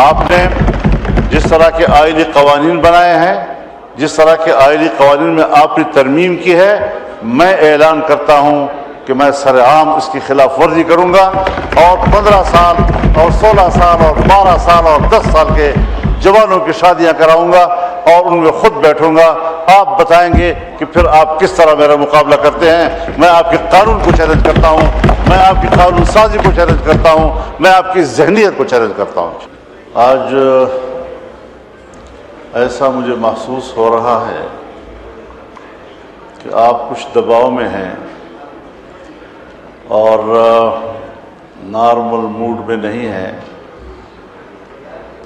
آپ نے جس طرح کے آئینی قوانین بنائے ہیں، جس طرح کے آئینی قوانین میں آپ نے ترمیم کی ہے، میں اعلان کرتا ہوں کہ میں سرعام اس کی خلاف ورزی کروں گا اور 15 سال اور 16 سال اور 12 سال اور 10 سال کے جوانوں کی شادیاں کراؤں گا اور ان میں خود بیٹھوں گا۔ آپ بتائیں گے کہ پھر آپ کس طرح میرا مقابلہ کرتے ہیں۔ میں آپ کے قانون کو چیلنج کرتا ہوں، میں آپ کی قانون سازی کو چیلنج کرتا ہوں، میں آپ کی ذہنیت کو چیلنج کرتا ہوں۔ آج ایسا مجھے محسوس ہو رہا ہے کہ آپ کچھ دباؤ میں ہیں اور نارمل موڈ میں نہیں ہیں،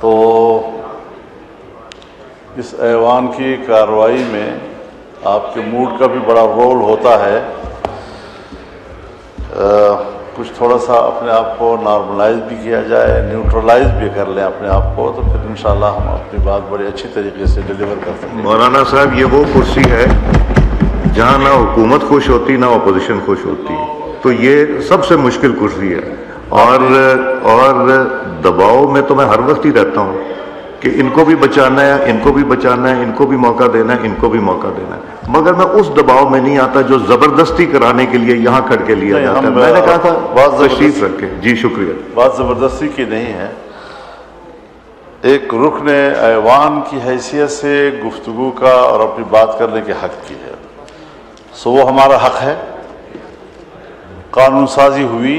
تو اس ایوان کی کارروائی میں آپ کے موڈ کا بھی بڑا رول ہوتا ہے۔ کچھ تھوڑا سا اپنے آپ کو نارملائز بھی کیا جائے، نیوٹرلائز بھی کر لیں اپنے آپ کو، تو پھر انشاءاللہ ہم اپنی بات بڑی اچھی طریقے سے ڈیلیور کر سکیں۔ مولانا صاحب، یہ وہ کرسی ہے جہاں نہ حکومت خوش ہوتی نہ اپوزیشن خوش ہوتی، تو یہ سب سے مشکل کرسی ہے، اور دباؤ میں تو میں ہر وقت ہی رہتا ہوں کہ ان کو بھی بچانا ہے، ان کو بھی بچانا ہے، ان کو بھی موقع دینا ہے، ان کو بھی موقع دینا ہے، مگر میں اس دباؤ میں نہیں آتا جو زبردستی کرانے کے لیے یہاں کھڑ کے لیا جاتا ہے۔ میں نے کہا تھا تشریف رکھ کے۔ جی شکریہ۔ بات زبردستی کی نہیں ہے، ایک رکن ایوان کی حیثیت سے گفتگو کا اور اپنی بات کرنے کے حق کی ہے، سو وہ ہمارا حق ہے۔ قانون سازی ہوئی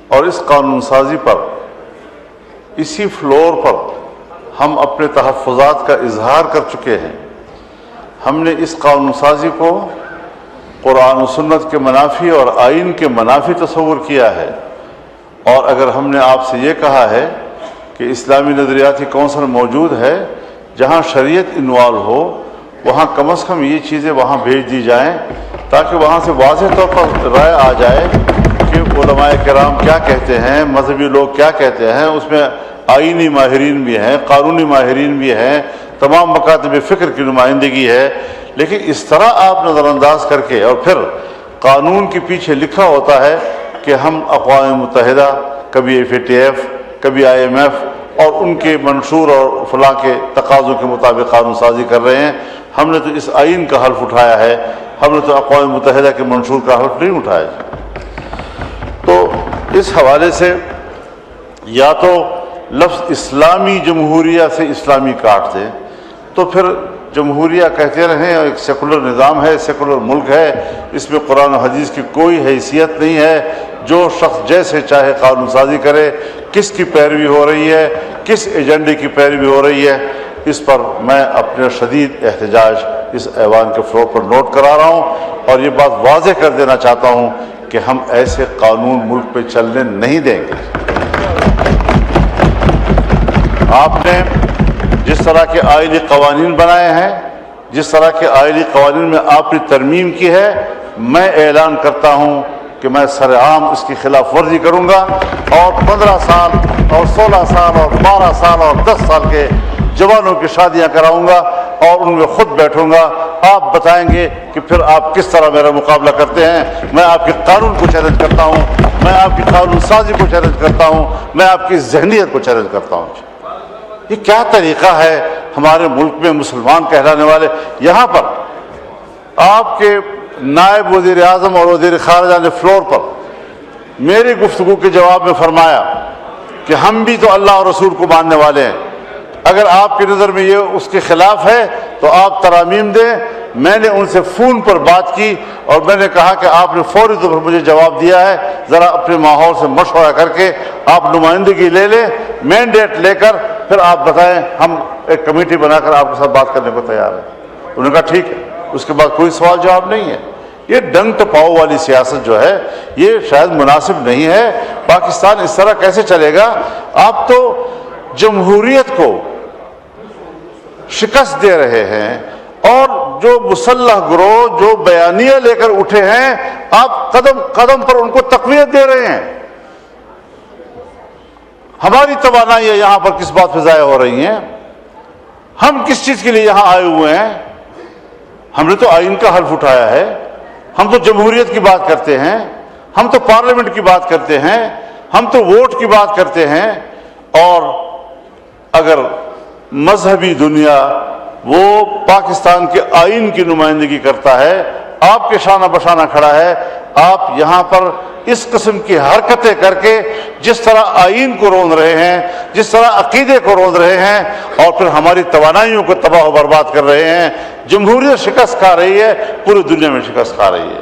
اور اس قانون سازی پر، اسی فلور پر ہم اپنے تحفظات کا اظہار کر چکے ہیں۔ ہم نے اس قانون سازی کو قرآن و سنت کے منافی اور آئین کے منافی تصور کیا ہے، اور اگر ہم نے آپ سے یہ کہا ہے کہ اسلامی نظریاتی کونسل موجود ہے جہاں شریعت انوالو ہو، وہاں کم از کم یہ چیزیں وہاں بھیج دی جائیں تاکہ وہاں سے واضح طور پر رائے آ جائے کہ علماء کرام کیا کہتے ہیں، مذہبی لوگ کیا کہتے ہیں۔ اس میں آئینی ماہرین بھی ہیں، قانونی ماہرین بھی ہیں، تمام مکاتب فکر کی نمائندگی ہے، لیکن اس طرح آپ نظر انداز کر کے اور پھر قانون کے پیچھے لکھا ہوتا ہے کہ ہم اقوام متحدہ، کبھی FATF، کبھی IMF اور ان کے منشور اور فلاں کے تقاضوں کے مطابق قانون سازی کر رہے ہیں۔ ہم نے تو اس آئین کا حلف اٹھایا ہے، ہم نے تو اقوام متحدہ کے منشور کا حلف نہیں اٹھایا۔ تو اس حوالے سے یا تو لفظ اسلامی جمہوریہ سے اسلامی کاٹ دیں، تو پھر جمہوریہ کہتے رہیں، ایک سیکولر نظام ہے، سیکولر ملک ہے، اس میں قرآن و حدیث کی کوئی حیثیت نہیں ہے، جو شخص جیسے چاہے قانون سازی کرے۔ کس کی پیروی ہو رہی ہے، کس ایجنڈے کی پیروی ہو رہی ہے، اس پر میں اپنے شدید احتجاج اس ایوان کے فلور پر نوٹ کرا رہا ہوں، اور یہ بات واضح کر دینا چاہتا ہوں کہ ہم ایسے قانون ملک پہ چلنے نہیں دیں گے۔ آپ نے جس طرح کے آئینی قوانین بنائے ہیں، جس طرح کے آئینی قوانین میں آپ نے ترمیم کی ہے، میں اعلان کرتا ہوں کہ میں سرعام اس کی خلاف ورزی کروں گا اور 15 سال اور 16 سال اور 12 سال اور 10 سال کے جوانوں کی شادیاں کراؤں گا اور ان میں خود بیٹھوں گا۔ آپ بتائیں گے کہ پھر آپ کس طرح میرا مقابلہ کرتے ہیں۔ میں آپ کے قانون کو چیلنج کرتا ہوں، میں آپ کی قانون سازی کو چیلنج کرتا ہوں، میں آپ کی ذہنیت کو چیلنج کرتا ہوں۔ یہ کیا طریقہ ہے ہمارے ملک میں مسلمان کہلانے والے؟ یہاں پر آپ کے نائب وزیر اعظم اور وزیر خارجہ نے فلور پر میری گفتگو کے جواب میں فرمایا کہ ہم بھی تو اللہ اور رسول کو ماننے والے ہیں، اگر آپ کی نظر میں یہ اس کے خلاف ہے تو آپ ترامیم دیں۔ میں نے ان سے فون پر بات کی اور میں نے کہا کہ آپ نے فوری طور پر مجھے جواب دیا ہے، ذرا اپنے ماحول سے مشورہ کر کے آپ نمائندگی لے لیں، مینڈیٹ لے کر پھر آپ بتائیں، ہم ایک کمیٹی بنا کر آپ کے ساتھ بات کرنے کو تیار ہیں۔ انہوں نے کہا ٹھیک ہے۔ اس کے بعد کوئی سوال جواب نہیں ہے۔ یہ ڈنگ ٹپاؤ والی سیاست جو ہے یہ شاید مناسب نہیں ہے۔ پاکستان اس طرح کیسے چلے گا؟ آپ تو جمہوریت کو شکست دے رہے ہیں، اور جو مسلح گروہ جو بیانیہ لے کر اٹھے ہیں، آپ قدم قدم پر ان کو تقویت دے رہے ہیں۔ ہماری توانائیاں یہاں پر کس بات پہ ضائع ہو رہی ہیں؟ ہم کس چیز کے لیے یہاں آئے ہوئے ہیں؟ ہم نے تو آئین کا حلف اٹھایا ہے، ہم تو جمہوریت کی بات کرتے ہیں، ہم تو پارلیمنٹ کی بات کرتے ہیں، ہم تو ووٹ کی بات کرتے ہیں، اور اگر مذہبی دنیا وہ پاکستان کے آئین کی نمائندگی کرتا ہے، آپ کے شانہ بشانہ کھڑا ہے، آپ یہاں پر اس قسم کی حرکتیں کر کے جس طرح آئین کو روند رہے ہیں، جس طرح عقیدے کو روند رہے ہیں، اور پھر ہماری توانائیوں کو تباہ و برباد کر رہے ہیں، جمہوریت شکست کھا رہی ہے، پوری دنیا میں شکست کھا رہی ہے۔